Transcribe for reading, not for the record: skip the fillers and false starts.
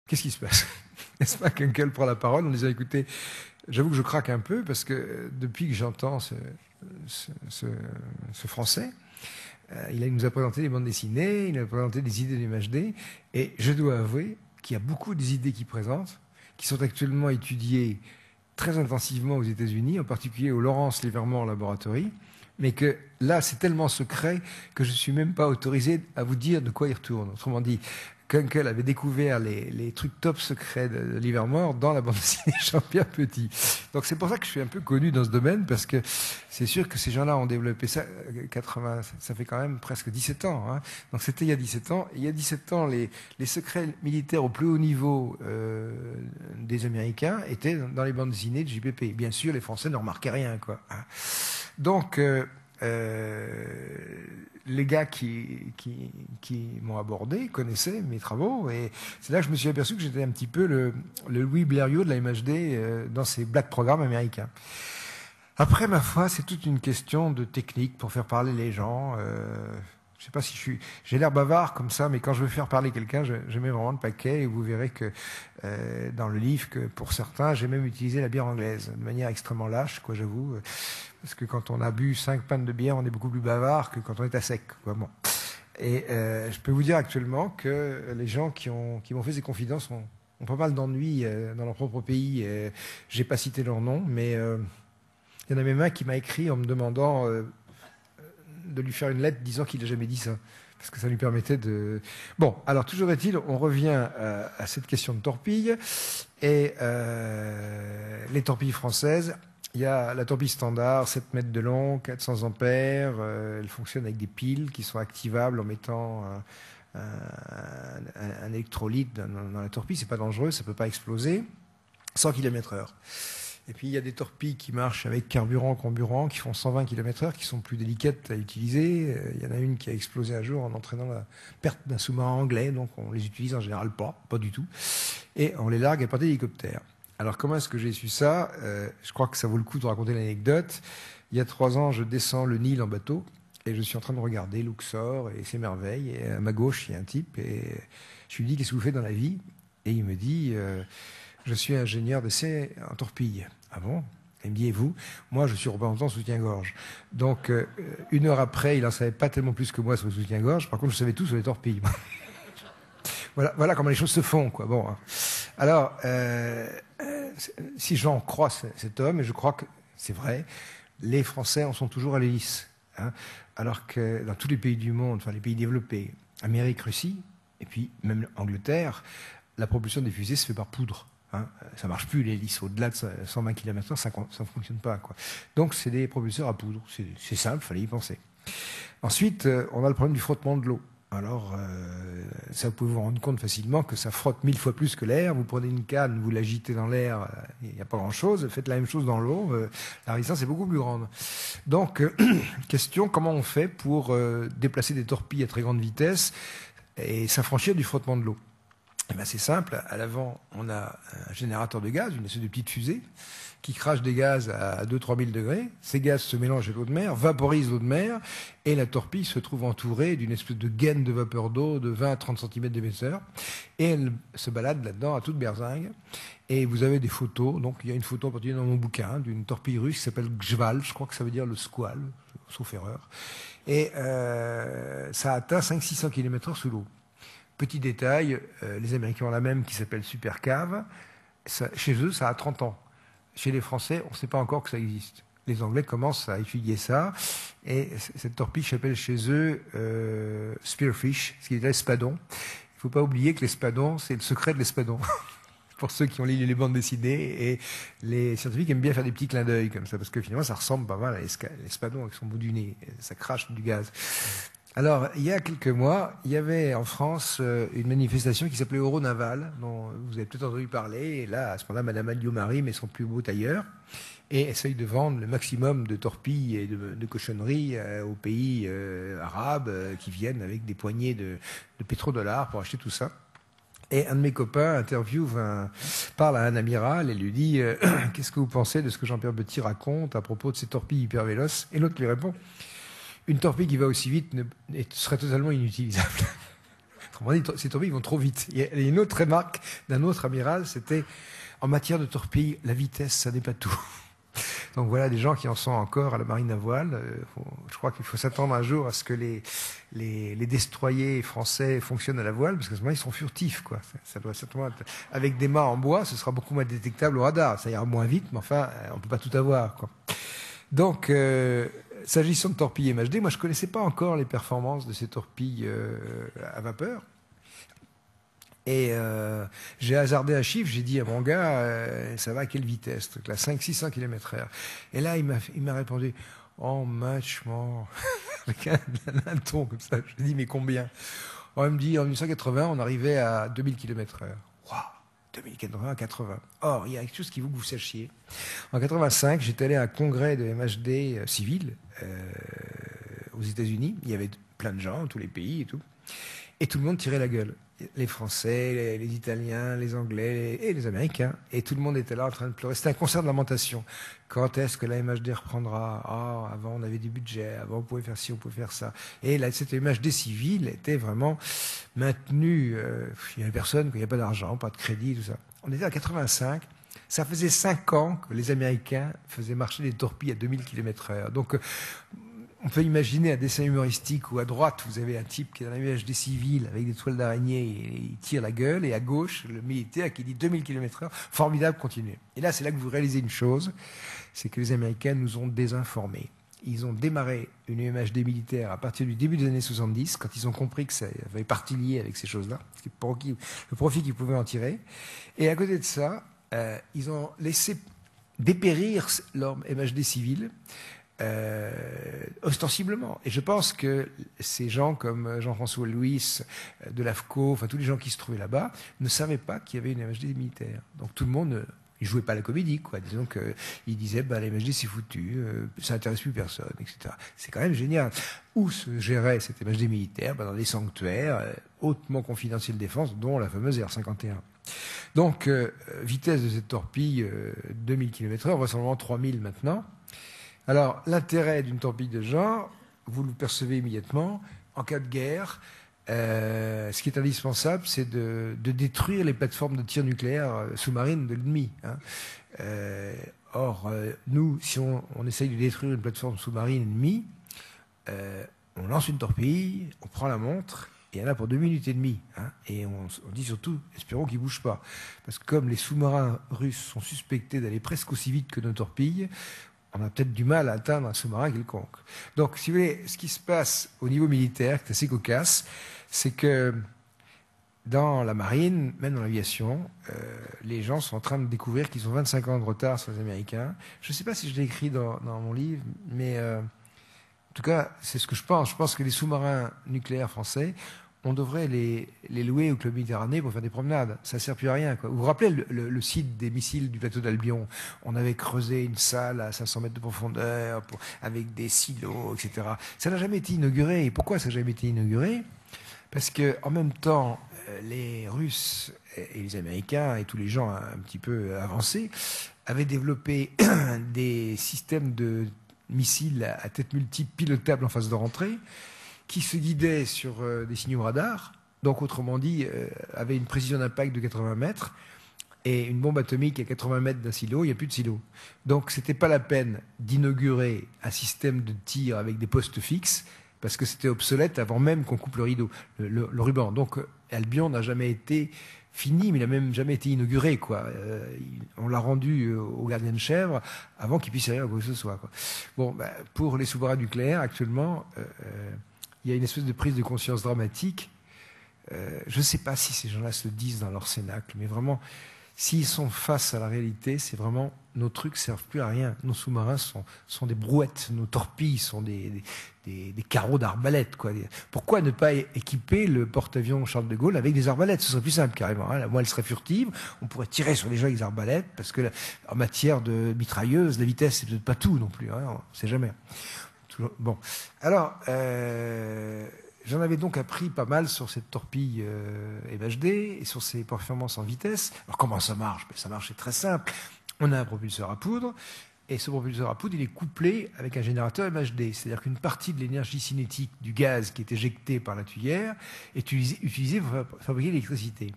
Qu'est-ce qui se passe? N'est-ce pas qu'Uncle prend la parole en disant, écoutez, j'avoue que je craque un peu parce que depuis que j'entends ce Français, il nous a présenté des bandes dessinées, il nous a présenté des idées d'image D, et je dois avouer qu'il y a beaucoup des idées qu'il présente qui sont actuellement étudiées très intensivement aux États-Unis, en particulier au Lawrence Livermore Laboratory, mais que là, c'est tellement secret que je ne suis même pas autorisé à vous dire de quoi il retourne. Autrement dit, qu'Uncle avait découvert les trucs top secrets de Livermore dans la bande dessinée Jean-Pierre Petit. Donc c'est pour ça que je suis un peu connu dans ce domaine, parce que c'est sûr que ces gens-là ont développé ça, 80, ça fait quand même presque 17 ans. Hein. Donc c'était il y a 17 ans. Et il y a 17 ans, les secrets militaires au plus haut niveau des Américains étaient dans les bandes dessinées de JPP. Bien sûr, les Français ne remarquaient rien, quoi. Hein. Donc... les gars qui m'ont abordé connaissaient mes travaux, et c'est là que je me suis aperçu que j'étais un petit peu le Louis Blériot de la MHD dans ces black programmes américains. Après, ma foi, c'est toute une question de technique pour faire parler les gens. Je sais pas si j'ai l'air bavard comme ça, mais quand je veux faire parler quelqu'un, je mets vraiment le paquet, et vous verrez que dans le livre, que pour certains, j'ai même utilisé la bière anglaise de manière extrêmement lâche, quoi, j'avoue. Parce que quand on a bu 5 pintes de bière, on est beaucoup plus bavard que quand on est à sec, quoi. Bon. Et je peux vous dire actuellement que les gens qui m'ont fait ces confidences ont pas mal d'ennuis dans leur propre pays. J'ai pas cité leur nom, mais il y en a même un qui m'a écrit en me demandant de lui faire une lettre disant qu'il n'a jamais dit ça. Parce que ça lui permettait de... Bon, alors toujours est-il, on revient à cette question de torpille. Et les torpilles françaises... Il y a la torpille standard, 7 mètres de long, 400 ampères. Elle fonctionne avec des piles qui sont activables en mettant un électrolyte dans la torpille. C'est pas dangereux, ça peut pas exploser. 100 km/h. Et puis il y a des torpilles qui marchent avec carburant, qui font 120 km/h, qui sont plus délicates à utiliser. Il y en a une qui a explosé un jour en entraînant la perte d'un sous-marin anglais, donc on les utilise en général pas du tout. Et on les largue à partir d'hélicoptères. Alors, comment est-ce que j'ai su ça? Je crois que ça vaut le coup de raconter l'anecdote. Il y a 3 ans, je descends le Nil en bateau et je suis en train de regarder Luxor et ses merveilles. Et à ma gauche, il y a un type et je lui dis, qu'est-ce que vous faites dans la vie? Et il me dit, je suis ingénieur d'essai en torpille. Ah bon? Il me dit, et vous? Moi, je suis représentant soutien-gorge. Donc, 1 heure après, il n'en savait pas tellement plus que moi sur le soutien-gorge. Par contre, je savais tout sur les torpilles. Voilà comment les choses se font, quoi. Bon. Hein. Alors, si j'en crois cet homme, et je crois que c'est vrai, les Français en sont toujours à l'hélice. Hein, alors que dans tous les pays du monde, enfin les pays développés, Amérique, Russie, et puis même Angleterre, la propulsion des fusées se fait par poudre. Hein, ça marche plus l'hélice. Au-delà de 120 km/h, ça ne fonctionne pas, quoi. Donc c'est des propulseurs à poudre. C'est simple, il fallait y penser. Ensuite, on a le problème du frottement de l'eau. Alors, ça, vous pouvez vous rendre compte facilement que ça frotte 1000 fois plus que l'air. Vous prenez une canne, vous l'agitez dans l'air, il n'y a pas grand-chose. Faites la même chose dans l'eau, la résistance est beaucoup plus grande. Donc, question, comment on fait pour déplacer des torpilles à très grande vitesse et s'affranchir du frottement de l'eau? Eh bien, c'est simple. À l'avant, on a un générateur de gaz, une espèce de petite fusée, qui crache des gaz à 2-3 000 degrés. Ces gaz se mélangent à l'eau de mer, vaporisent l'eau de mer, et la torpille se trouve entourée d'une espèce de gaine de vapeur d'eau de 20 à 30 cm d'épaisseur, et elle se balade là-dedans à toute berzingue. Et vous avez des photos, donc il y a une photo en particulier dans mon bouquin, d'une torpille russe qui s'appelle Gzhval, je crois que ça veut dire le squal, sauf erreur, et ça atteint 500-600 km/h sous l'eau. Petit détail, les Américains ont la même qui s'appelle Super Cave. Chez eux, ça a 30 ans. Chez les Français, on ne sait pas encore que ça existe. Les Anglais commencent à étudier ça. Et cette torpille s'appelle chez eux Spearfish, ce qui est l'espadon. Il ne faut pas oublier que l'espadon, c'est le secret de l'espadon. Pour ceux qui ont lu les bandes dessinées. Et les scientifiques aiment bien faire des petits clins d'œil comme ça, parce que finalement, ça ressemble pas mal à l'espadon avec son bout du nez. Ça crache du gaz. Alors, il y a quelques mois, il y avait en France une manifestation qui s'appelait Euronaval, dont vous avez peut-être entendu parler. Et là, à ce moment-là, Madame Alliot-Marie met son plus beau tailleur et essaye de vendre le maximum de torpilles et de cochonneries aux pays arabes qui viennent avec des poignées de pétrodollars pour acheter tout ça. Et un de mes copains parle à un amiral et lui dit qu'est-ce que vous pensez de ce que Jean-Pierre Petit raconte à propos de ces torpilles hyper véloces? Et l'autre lui répond, une torpille qui va aussi vite serait totalement inutilisable. Autrement dit, ces torpilles vont trop vite. Il y a une autre remarque d'un autre amiral, c'était en matière de torpilles, la vitesse, ça n'est pas tout. Donc voilà des gens qui en sont encore à la marine à voile. Je crois qu'il faut s'attendre un jour à ce que les destroyers français fonctionnent à la voile, parce qu'à ce moment-là, ils sont furtifs, quoi. Ça doit certainement être... Avec des mâts en bois, ce sera beaucoup moins détectable au radar. Ça ira moins vite, mais enfin, on peut pas tout avoir, quoi. Donc, s'agissant de torpilles MHD, moi, je connaissais pas encore les performances de ces torpilles à vapeur. Et j'ai hasardé un chiffre, j'ai dit à mon gars, ça va à quelle vitesse? Donc là, 500-600 km/h. Et là, il m'a répondu, oh, much more. Avec un ton comme ça. Je lui ai dit, mais combien? Il me dit, en 1980, on arrivait à 2000 km/h. Waouh, 2000 km/h à 80. Or, il y a quelque chose qu'il faut que vous sachiez. En 85, j'étais allé à un congrès de MHD civil aux États-Unis. Il y avait plein de gens, tous les pays et tout. Et tout le monde tirait la gueule. Les Français, les Italiens, les Anglais et les Américains. Et tout le monde était là en train de pleurer. C'était un concert de lamentation. Quand est-ce que la MHD reprendra? Ah, avant, on avait des budgets. Avant, on pouvait faire ci, on pouvait faire ça. Et là, cette MHD civile était vraiment maintenue. Il n'y avait personne, il n'y avait pas d'argent, pas de crédit, tout ça. On était à 85. Ça faisait 5 ans que les Américains faisaient marcher des torpilles à 2000 km/h. Donc, on peut imaginer un dessin humoristique où à droite, vous avez un type qui est dans la MHD civile avec des toiles d'araignée et il tire la gueule. Et à gauche, le militaire qui dit 2000 km/h. Formidable, continuez. Et là, c'est là que vous réalisez une chose, c'est que les Américains nous ont désinformés. Ils ont démarré une MHD militaire à partir du début des années 70, quand ils ont compris que ça avait partie liée avec ces choses-là, le profit qu'ils pouvaient en tirer. Et à côté de ça, ils ont laissé dépérir leur MHD civile, ostensiblement. Et je pense que ces gens comme Jean-François Louis de l'AFCO, enfin tous les gens qui se trouvaient là-bas, ne savaient pas qu'il y avait une MHD militaire. Donc tout le monde, il jouait pas la comédie, quoi. Disons qu'il disait, bah, la MHD c'est foutu, ça intéresse plus personne, etc. C'est quand même génial. Où se gérait cette MHD militaire? Bah, dans des sanctuaires hautement confidentiels de défense, dont la fameuse R51. Donc, vitesse de cette torpille, 2000 km/h, vraisemblablement 3000 maintenant. Alors, l'intérêt d'une torpille de genre, vous le percevez immédiatement, en cas de guerre, ce qui est indispensable, c'est de détruire les plateformes de tir nucléaire sous-marines de l'ennemi. Hein. Or, nous, si on essaye de détruire une plateforme sous-marine ennemie, on lance une torpille, on prend la montre, et il y en a pour 2 minutes et demie. Hein, et on dit surtout, espérons qu'ils ne bougent pas. Parce que comme les sous-marins russes sont suspectés d'aller presque aussi vite que nos torpilles, on a peut-être du mal à atteindre un sous-marin quelconque. Donc, si vous voulez, ce qui se passe au niveau militaire, qui est assez cocasse, c'est que dans la marine, même dans l'aviation, les gens sont en train de découvrir qu'ils ont 25 ans de retard sur les Américains. Je ne sais pas si je l'ai écrit dans mon livre, mais en tout cas, c'est ce que je pense. Je pense que les sous-marins nucléaires français, on devrait les louer au Club Méditerranée pour faire des promenades. Ça ne sert plus à rien, quoi. Vous vous rappelez le site des missiles du plateau d'Albion? On avait creusé une salle à 500 mètres de profondeur avec des silos, etc. Ça n'a jamais été inauguré. Et pourquoi ça n'a jamais été inauguré? Parce que en même temps, les Russes et les Américains et tous les gens un petit peu avancés avaient développé des systèmes de missiles à tête multiple pilotables en phase de rentrée, qui se guidait sur des signaux radars, donc autrement dit, avait une précision d'impact de 80 mètres, et une bombe atomique à 80 mètres d'un silo, il n'y a plus de silo. Donc c'était pas la peine d'inaugurer un système de tir avec des postes fixes, parce que c'était obsolète avant même qu'on coupe le rideau, le ruban. Donc Albion n'a jamais été fini, mais il n'a même jamais été inauguré, quoi. On l'a rendu au gardien de chèvre avant qu'il puisse arriver à quoi que ce soit, quoi. Bon, bah, pour les sous-marins nucléaires, actuellement, il y a une espèce de prise de conscience dramatique. Je ne sais pas si ces gens-là se le disent dans leur cénacle, mais vraiment, s'ils sont face à la réalité, c'est vraiment, nos trucs ne servent plus à rien. Nos sous-marins sont des brouettes, nos torpilles sont des carreaux d'arbalètes, quoi. Pourquoi ne pas équiper le porte-avions Charles de Gaulle avec des arbalètes? Ce serait plus simple, carrément. Hein. Moi, elle serait furtive. On pourrait tirer sur les gens avec des arbalètes, parce que en matière de mitrailleuse, la vitesse, c'est peut-être pas tout non plus. Hein. On ne sait jamais. Bon, alors, j'en avais donc appris pas mal sur cette torpille MHD et sur ses performances en vitesse. Alors, comment ça marche? Ça marche, c'est très simple. On a un propulseur à poudre, Et ce propulseur à poudre, il est couplé avec un générateur MHD. C'est-à-dire qu'une partie de l'énergie cinétique du gaz qui est éjectée par la tuyère est utilisée pour fabriquer l'électricité.